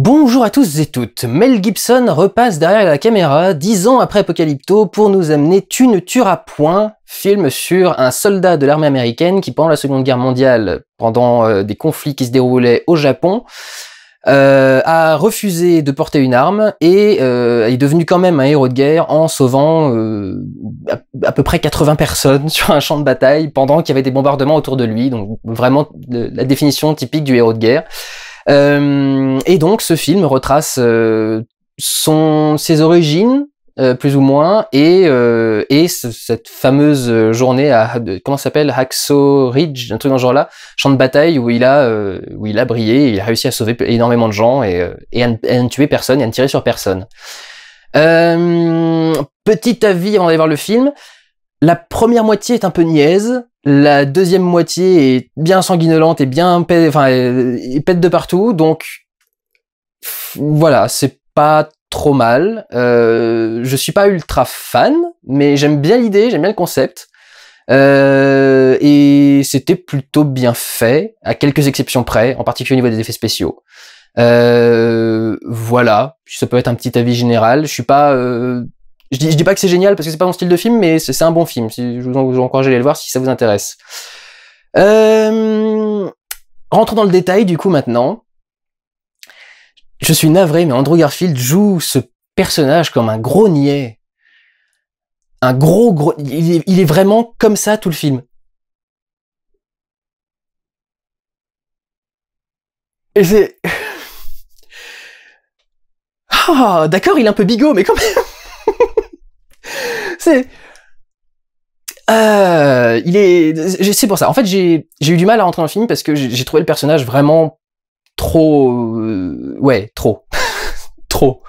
Bonjour à tous et toutes, Mel Gibson repasse derrière la caméra 10 ans après Apocalypto pour nous amener Tu ne tueras point, film sur un soldat de l'armée américaine qui pendant la Seconde Guerre mondiale, pendant des conflits qui se déroulaient au Japon, a refusé de porter une arme et est devenu quand même un héros de guerre en sauvant à peu près 80 personnes sur un champ de bataille pendant qu'il y avait des bombardements autour de lui, donc vraiment la définition typique du héros de guerre. Et donc ce film retrace ses origines, plus ou moins, et cette fameuse journée à comment ça s'appelle, Hacksaw Ridge, un truc dans ce genre-là, champ de bataille où il a brillé, il a réussi à sauver énormément de gens et à ne tuer personne et à ne tirer sur personne. Petit avis avant d'aller voir le film, la première moitié est un peu niaise. La deuxième moitié est bien sanguinolente et bien il pète de partout, donc voilà, c'est pas trop mal. Je suis pas ultra fan, mais j'aime bien l'idée, j'aime bien le concept. Et c'était plutôt bien fait, à quelques exceptions près, en particulier au niveau des effets spéciaux. Voilà, ça peut être un petit avis général. Je suis pas je dis pas que c'est génial parce que c'est pas mon style de film, mais c'est un bon film. Je vous encourage à aller le voir si ça vous intéresse. Rentrons dans le détail du coup maintenant. Je suis navré, mais Andrew Garfield joue ce personnage comme un gros niais. Un gros... Il est vraiment comme ça tout le film. Et c'est... Ah, d'accord, il est un peu bigot, mais quand même... C'est pour ça. En fait, j'ai eu du mal à rentrer dans le film parce que j'ai trouvé le personnage vraiment trop, trop, trop.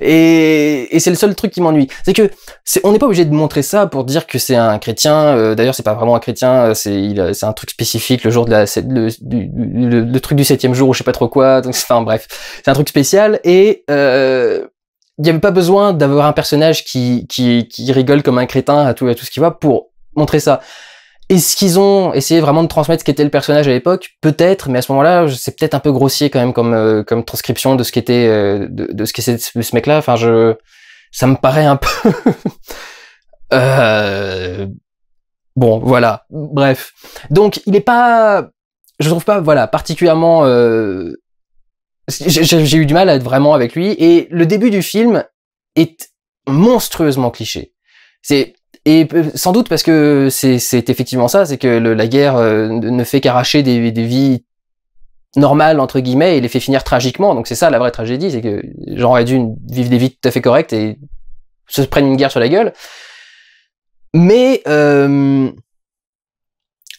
Et c'est le seul truc qui m'ennuie. C'est que on n'est pas obligé de montrer ça pour dire que c'est un chrétien. D'ailleurs, c'est pas vraiment un chrétien. C'est un truc spécifique, le jour de le truc du 7e jour ou je sais pas trop quoi. Donc, enfin bref, c'est un truc spécial et il n'y avait pas besoin d'avoir un personnage qui rigole comme un crétin à tout ce qui va pour montrer ça. Est-ce qu'ils ont essayé vraiment de transmettre ce qu'était le personnage à l'époque? Peut-être, mais à ce moment-là, c'est peut-être un peu grossier quand même comme transcription de ce qu'était de ce qu'était ce mec-là. Enfin, ça me paraît un peu bon, voilà. Bref. Donc, il est pas, je trouve pas, voilà, particulièrement j'ai eu du mal à être vraiment avec lui, et le début du film est monstrueusement cliché. Et sans doute parce que c'est effectivement ça, c'est que la guerre ne fait qu'arracher des vies normales entre guillemets et les fait finir tragiquement. Donc c'est ça la vraie tragédie, c'est que les gens auraient dû vivre des vies tout à fait correctes et se prennent une guerre sur la gueule. Mais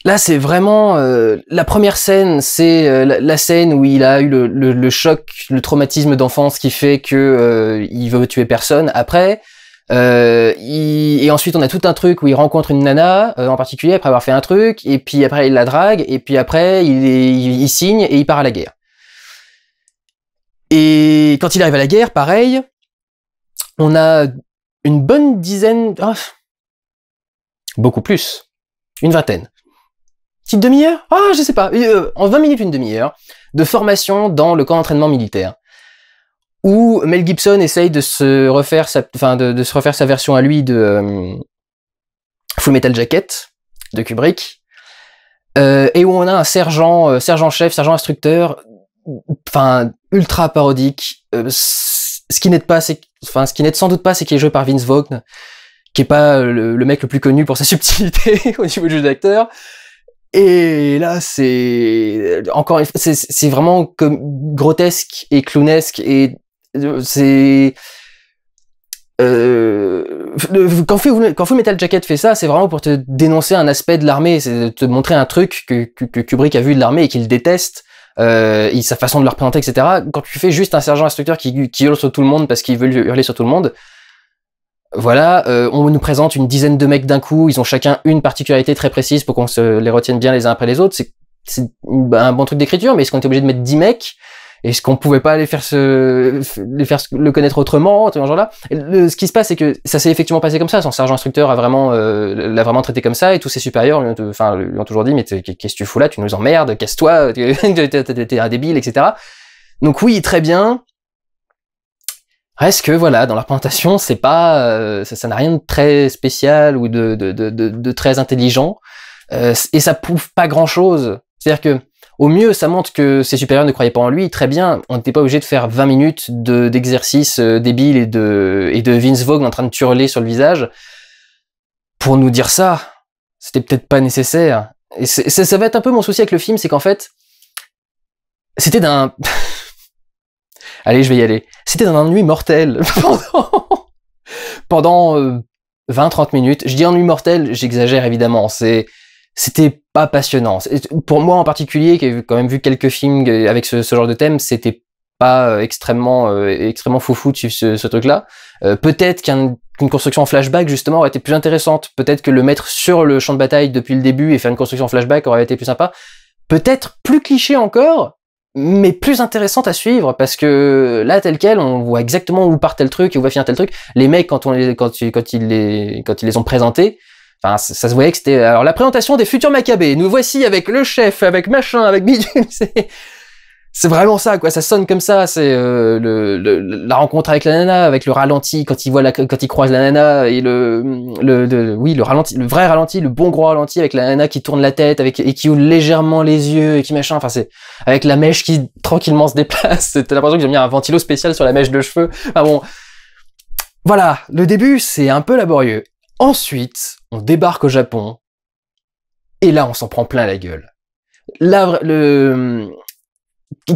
là, c'est vraiment la première scène, c'est la scène où il a eu le choc, le traumatisme d'enfance qui fait que il veut tuer personne. Après, et ensuite on a tout un truc où il rencontre une nana en particulier après avoir fait un truc, et puis après il la drague, et puis après il signe et il part à la guerre. Et quand il arrive à la guerre, pareil, on a une bonne dizaine, beaucoup plus, une vingtaine. Petite demi-heure? Je sais pas. En 20 minutes, une demi-heure de formation dans le camp d'entraînement militaire, où Mel Gibson essaye de se refaire sa version à lui de Full Metal Jacket de Kubrick, et où on a un sergent-chef, sergent-instructeur, ultra parodique. Ce qui n'aide sans doute pas, c'est qu'il est joué par Vince Vaughn, qui est pas le mec le plus connu pour sa subtilité au niveau du jeu d'acteur. Et là, c'est vraiment comme grotesque et clownesque, et c'est quand Full Metal Jacket fait ça, c'est vraiment pour te dénoncer un aspect de l'armée, c'est de te montrer un truc que Kubrick a vu de l'armée et qu'il déteste, et sa façon de le représenter, etc. Quand tu fais juste un sergent instructeur qui hurle sur tout le monde parce qu'il veut hurler sur tout le monde, voilà, on nous présente une dizaine de mecs d'un coup, ils ont chacun une particularité très précise pour qu'on se les retienne bien les uns après les autres. C'est un bon truc d'écriture, mais est-ce qu'on était obligé de mettre 10 mecs? Est-ce qu'on pouvait pas les faire le connaître autrement, ce genre-là? Ce qui se passe, c'est que ça s'est effectivement passé comme ça. Son sergent instructeur l'a vraiment traité comme ça, et tous ses supérieurs lui ont toujours dit, mais qu'est-ce que tu fous là? Tu nous emmerdes, casse-toi, t'es un débile, etc. Donc oui, très bien. Reste que voilà, dans la présentation, c'est pas, ça n'a rien de très spécial ou de très intelligent, et ça prouve pas grand chose. C'est-à-dire que, au mieux, ça montre que ses supérieurs ne croyaient pas en lui, très bien, on n'était pas obligé de faire 20 minutes d'exercices débiles et de Vince Vaughn en train de turler sur le visage pour nous dire ça. C'était peut-être pas nécessaire. Et ça va être un peu mon souci avec le film, c'est qu'en fait, c'était d'un... Allez, je vais y aller. C'était d'un ennui mortel pendant 20-30 minutes. Je dis ennui mortel, j'exagère évidemment. C'était pas passionnant. Pour moi en particulier, qui ai quand même vu quelques films avec ce genre de thème, c'était pas extrêmement foufou de suivre ce truc-là. Peut-être qu'une construction en flashback justement aurait été plus intéressante. Peut-être que le mettre sur le champ de bataille depuis le début et faire une construction en flashback aurait été plus sympa. Peut-être plus cliché encore, mais plus intéressante à suivre, parce que là, tel quel, on voit exactement où part tel truc et où va finir tel truc. Les mecs, quand ils les ont présentés, enfin, ça se voyait que c'était, alors, la présentation des futurs Maccabées. Nous voici avec le chef, avec machin, avec bidule. C'est vraiment ça, quoi. Ça sonne comme ça. C'est la rencontre avec la nana, avec le ralenti quand il croise la nana et le ralenti, le vrai ralenti, le bon gros ralenti avec la nana qui tourne la tête et qui ouvre légèrement les yeux et qui machin. Enfin, c'est avec la mèche qui tranquillement se déplace. T'as l'impression qu'ils ont mis un ventilo spécial sur la mèche de cheveux. Enfin bon, voilà. Le début, c'est un peu laborieux. Ensuite, on débarque au Japon et là, on s'en prend plein la gueule. Là,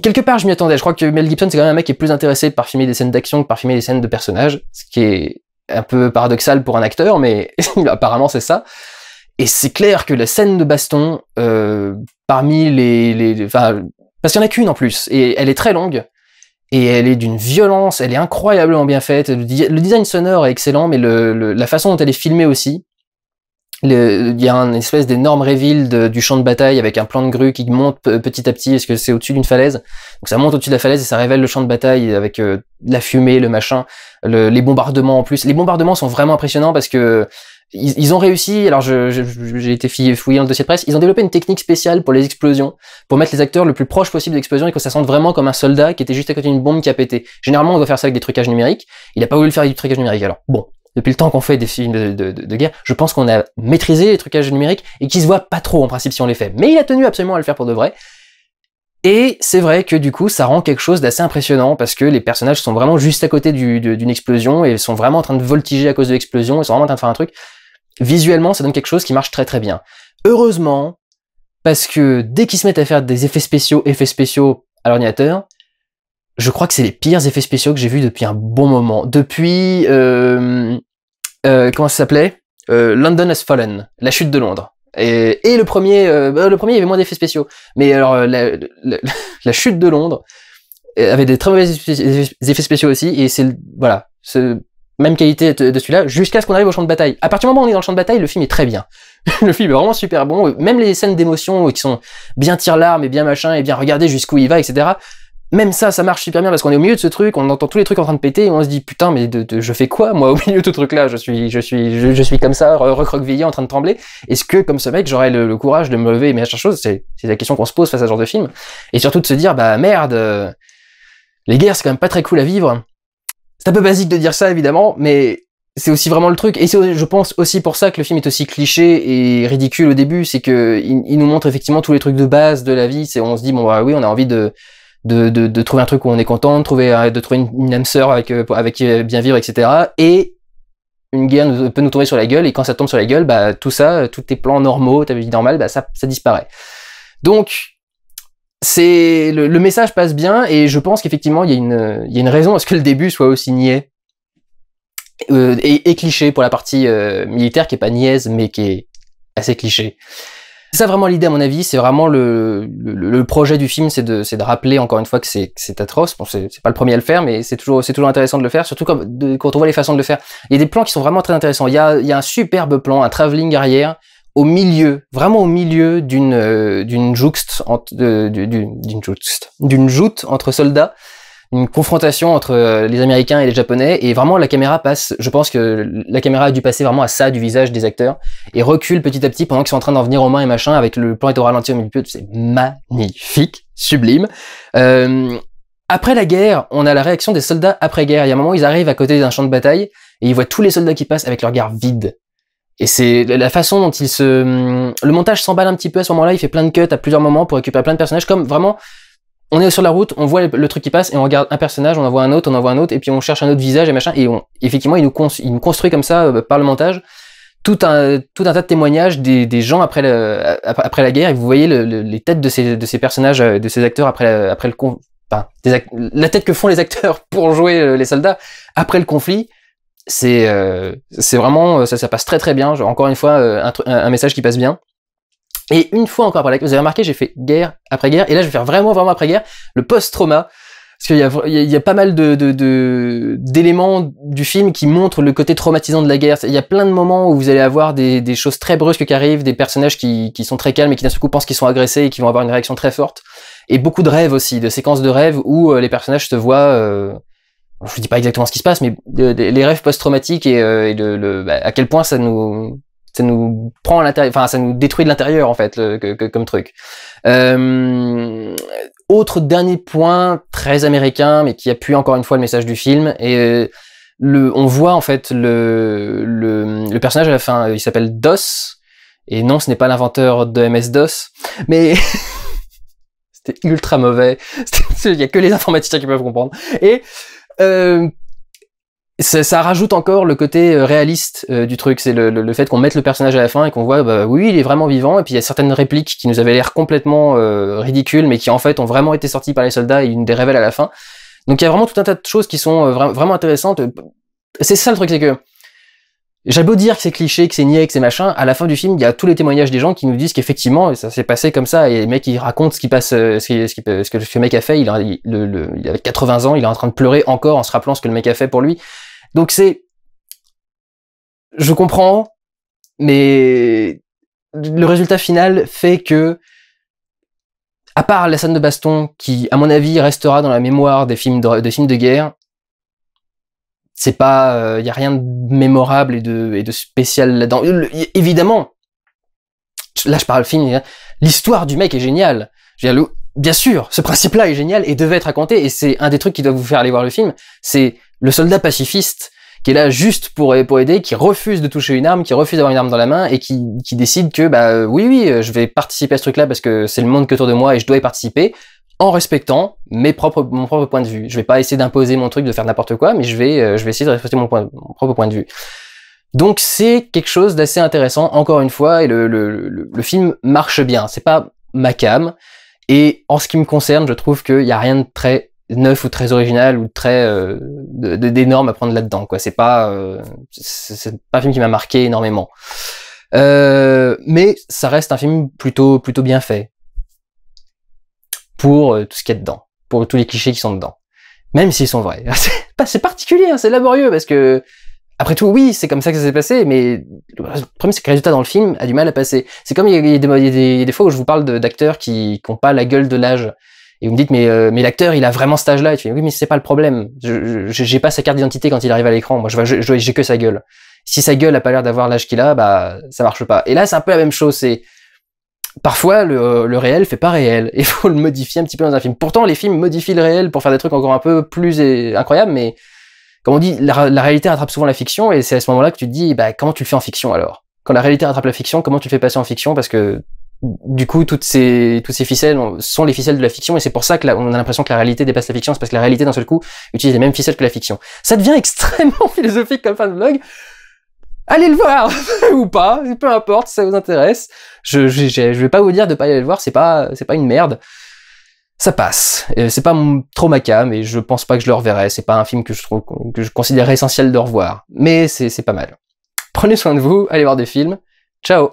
quelque part, je m'y attendais. Je crois que Mel Gibson, c'est quand même un mec qui est plus intéressé par filmer des scènes d'action que par filmer des scènes de personnages, ce qui est un peu paradoxal pour un acteur, mais apparemment c'est ça. Et c'est clair que la scène de baston, parmi enfin, parce qu'il y en a qu'une en plus, et elle est très longue, et elle est d'une violence, elle est incroyablement bien faite. Le design sonore est excellent, mais la façon dont elle est filmée aussi. Il y a une espèce d'énorme reveal du champ de bataille avec un plan de grue qui monte petit à petit, parce que c'est au-dessus d'une falaise. Donc ça monte au-dessus de la falaise et ça révèle le champ de bataille avec la fumée, le machin, les bombardements en plus. Les bombardements sont vraiment impressionnants parce que ils ont réussi, alors j'ai été fouillé dans le dossier de presse, ils ont développé une technique spéciale pour les explosions, pour mettre les acteurs le plus proche possible de l'explosion et que ça sente vraiment comme un soldat qui était juste à côté d'une bombe qui a pété. Généralement, on doit faire ça avec des trucages numériques. Il a pas voulu le faire avec du trucage numérique. Alors, bon. Depuis le temps qu'on fait des films de guerre, je pense qu'on a maîtrisé les trucages numériques et qui se voient pas trop en principe si on les fait. Mais il a tenu absolument à le faire pour de vrai. Et c'est vrai que du coup, ça rend quelque chose d'assez impressionnant parce que les personnages sont vraiment juste à côté d'une explosion et sont vraiment en train de voltiger à cause de l'explosion, ils sont vraiment en train de faire un truc. Visuellement, ça donne quelque chose qui marche très très bien. Heureusement, parce que dès qu'ils se mettent à faire des effets spéciaux à l'ordinateur, je crois que c'est les pires effets spéciaux que j'ai vus depuis un bon moment. Depuis... comment ça s'appelait London Has Fallen, la chute de Londres. Et le premier, il y avait moins d'effets spéciaux. Mais alors, la chute de Londres avait des très mauvais effets spéciaux aussi. Et c'est, voilà, même qualité de celui-là, jusqu'à ce qu'on arrive au champ de bataille. À partir du moment où on est dans le champ de bataille, le film est très bien. Le film est vraiment super bon. Même les scènes d'émotion qui sont bien tire-larme et bien machin, et bien regarder jusqu'où il va, etc., même ça marche super bien parce qu'on est au milieu de ce truc, on entend tous les trucs en train de péter et on se dit putain mais je fais quoi moi au milieu de ce truc là, je suis comme ça recroquevillé en train de trembler. Est-ce que comme ce mec j'aurais le courage de me lever et machin chose, c'est la question qu'on se pose face à ce genre de film. Et surtout de se dire bah merde, les guerres c'est quand même pas très cool à vivre. C'est un peu basique de dire ça évidemment, mais c'est aussi vraiment le truc. Et c'est, je pense aussi pour ça que le film est aussi cliché et ridicule au début, c'est que il nous montre effectivement tous les trucs de base de la vie. C'est on se dit bon bah oui on a envie de trouver un truc où on est content, de trouver une âme sœur avec qui bien vivre, etc. Et une guerre peut nous tomber sur la gueule, et quand ça tombe sur la gueule, bah tout ça, tous tes plans normaux, ta vie normale, bah ça disparaît. Donc c'est le message passe bien, et je pense qu'effectivement il y a une raison à ce que le début soit aussi niais et cliché pour la partie militaire qui est pas niaise mais qui est assez cliché. C'est ça vraiment l'idée à mon avis, c'est vraiment le projet du film, c'est de rappeler encore une fois que c'est atroce. Bon, c'est pas le premier à le faire, mais c'est toujours intéressant de le faire, surtout quand on voit les façons de le faire. Il y a des plans qui sont vraiment très intéressants. Il y a un superbe plan, un travelling arrière au milieu, vraiment au milieu d'une joute entre soldats. Une confrontation entre les Américains et les Japonais, et vraiment la caméra passe, je pense que la caméra a dû passer vraiment à ça du visage des acteurs, et recule petit à petit pendant qu'ils sont en train d'en venir aux mains et machin, avec le plan est au ralenti au milieu, c'est magnifique, sublime. Après la guerre, on a la réaction des soldats après-guerre. Il y a un moment, ils arrivent à côté d'un champ de bataille et ils voient tous les soldats qui passent avec leur regard vide. Et c'est la façon dont le montage s'emballe un petit peu à ce moment-là. Il fait plein de cuts à plusieurs moments pour récupérer plein de personnages. Comme vraiment, on est sur la route, on voit le truc qui passe et on regarde un personnage, on en voit un autre, et puis on cherche un autre visage et machin. Et effectivement, il nous construit comme ça par le montage tout un tas de témoignages des gens après la guerre. Et vous voyez les têtes de ces personnages, de ces acteurs après le conflit. Enfin, la tête que font les acteurs pour jouer les soldats après le conflit, c'est vraiment ça passe très très bien. Genre, encore une fois, un message qui passe bien. Et une fois encore après la guerre, vous avez remarqué, j'ai fait guerre après guerre, et là je vais faire vraiment après guerre, le post-trauma, parce qu'il y a pas mal d'éléments du film qui montrent le côté traumatisant de la guerre. Il y a plein de moments où vous allez avoir des choses très brusques qui arrivent, des personnages qui sont très calmes et qui d'un seul coup pensent qu'ils sont agressés et qui vont avoir une réaction très forte. Et beaucoup de rêves aussi, de séquences de rêves où les personnages se voient, je vous dis pas exactement ce qui se passe, mais les rêves post-traumatiques et à quel point ça nous prend à l'intérieur, enfin ça nous détruit de l'intérieur en fait, comme truc. Autre dernier point très américain, mais qui appuie encore une fois le message du film, et on voit en fait le personnage à la fin, il s'appelle DOS, et non, ce n'est pas l'inventeur de MS-DOS, mais c'était ultra mauvais. Il y a que les informaticiens qui peuvent comprendre. Et ça rajoute encore le côté réaliste du truc. C'est le fait qu'on mette le personnage à la fin et qu'on voit, bah oui, il est vraiment vivant. Et puis il y a certaines répliques qui nous avaient l'air complètement ridicules, mais qui en fait ont vraiment été sorties par les soldats et une des révèle à la fin. Donc il y a vraiment tout un tas de choses qui sont vraiment intéressantes. C'est ça le truc, c'est que j'ai beau dire que c'est cliché, que c'est niais, que c'est machin, à la fin du film, il y a tous les témoignages des gens qui nous disent qu'effectivement, ça s'est passé comme ça, et les mecs, ils racontent ce qui passe, ce que ce mec a fait, il avait 80 ans, il est en train de pleurer encore en se rappelant ce que le mec a fait pour lui. Donc je comprends, mais le résultat final fait que, à part la scène de baston, qui, à mon avis, restera dans la mémoire des films de guerre, c'est pas, y a rien de mémorable et de spécial là-dedans. Évidemment, là je parle film, l'histoire du mec est géniale. Bien sûr, ce principe-là est génial et devait être raconté, et c'est un des trucs qui doit vous faire aller voir le film, c'est le soldat pacifiste qui est là juste pour aider, qui refuse de toucher une arme, qui refuse d'avoir une arme dans la main, et qui décide que, bah oui, je vais participer à ce truc-là parce que c'est le monde que autour de moi et je dois y participer, en respectant mon propre point de vue. Je vais pas essayer d'imposer mon truc, de faire n'importe quoi, mais je vais essayer de respecter mon propre point de vue. Donc c'est quelque chose d'assez intéressant, encore une fois, et le film marche bien. C'est pas ma cam, et en ce qui me concerne, je trouve qu'il y a rien de très neuf ou très original ou très d'énorme à prendre là-dedans, quoi. C'est pas un film qui m'a marqué énormément. Mais ça reste un film plutôt bien fait. Pour tout ce qu'il y a dedans, pour tous les clichés qui sont dedans, même s'ils sont vrais. C'est particulier, hein, c'est laborieux, parce que, après tout, oui, c'est comme ça que ça s'est passé, mais le problème, c'est que le résultat dans le film a du mal à passer. C'est comme il y a des fois où je vous parle d'acteurs qui n'ont pas la gueule de l'âge, et vous me dites, mais l'acteur, il a vraiment cet âge-là, et tu fais, oui, mais c'est pas le problème. J'ai pas sa carte d'identité quand il arrive à l'écran, moi, j'ai que sa gueule. Si sa gueule a pas l'air d'avoir l'âge qu'il a, bah, ça marche pas. Et là, c'est un peu la même chose, parfois, le réel fait pas réel, et il faut le modifier un petit peu dans un film. Pourtant, les films modifient le réel pour faire des trucs encore un peu plus incroyables, mais comme on dit, la réalité rattrape souvent la fiction, et c'est à ce moment-là que tu te dis, bah, comment tu le fais en fiction alors? Quand la réalité rattrape la fiction, comment tu le fais passer en fiction? Parce que, du coup, toutes ces ficelles sont les ficelles de la fiction, et c'est pour ça que on a l'impression que la réalité dépasse la fiction, c'est parce que la réalité, d'un seul coup, utilise les mêmes ficelles que la fiction. Ça devient extrêmement philosophique comme fin de vlog. Allez le voir ou pas, peu importe si ça vous intéresse. Je vais pas vous dire de pas aller le voir, c'est pas une merde. Ça passe. C'est pas trop ma cam, et je pense pas que je le reverrai. C'est pas un film que je considérerais essentiel de revoir, mais c'est pas mal. Prenez soin de vous, allez voir des films. Ciao.